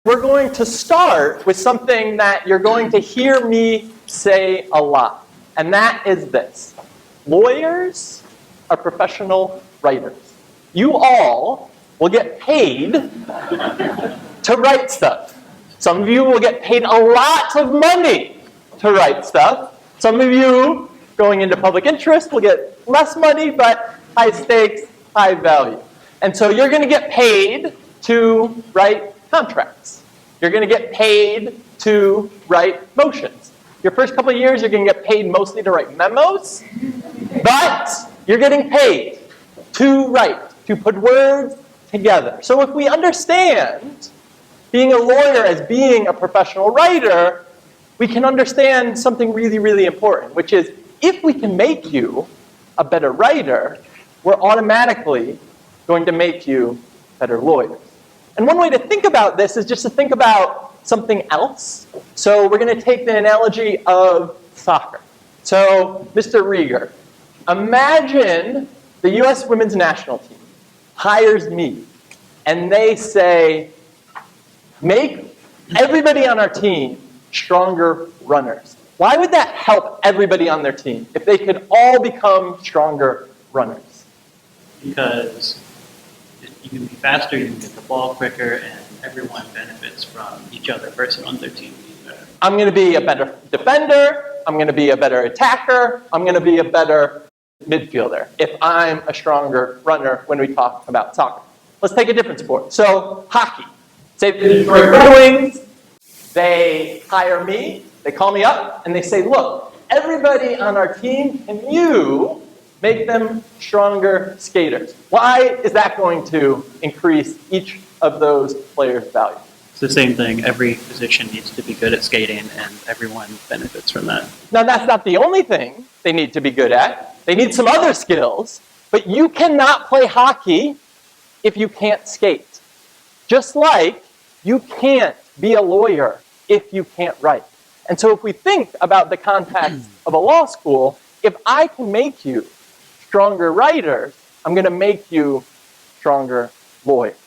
We're going to start with something that you're going to hear me say a lot, and that is this. Lawyers are professional writers. You all will get paid to write stuff. Some of you will get paid a lot of money to write stuff. Some of you, going into public interest, will get less money, but high stakes, high value. And so you're going to get paid to write contracts. You're going to get paid to write motions. Your first couple of years, you're going to get paid mostly to write memos, but you're getting paid to write, to put words together. So if we understand being a lawyer as being a professional writer, we can understand something really, really important, which is if we can make you a better writer, we're automatically going to make you better lawyers. And one way to think about this is just to think about something else. So we're going to take the analogy of soccer. So, Mr. Rieger, imagine the U.S. women's national team hires me, and they say, make everybody on our team stronger runners. Why would that help everybody on their team if they could all become stronger runners? Because you can be faster, you can get the ball quicker, and everyone benefits from each other person on their team being better. I'm going to be a better defender. I'm going to be a better attacker. I'm going to be a better midfielder if I'm a stronger runner when we talk about soccer. Let's take a different sport. So hockey. Say the Detroit Red Wings, they hire me, they call me up, and they say, look, everybody on our team, can you make them stronger skaters? Why is that going to increase each of those players' value? It's the same thing. Every position needs to be good at skating, and everyone benefits from that. Now, that's not the only thing they need to be good at. They need some other skills, but you cannot play hockey if you can't skate. Just like you can't be a lawyer if you can't write. And so if we think about the context of a law school, if I can make you stronger writers, I'm going to make you stronger lawyers.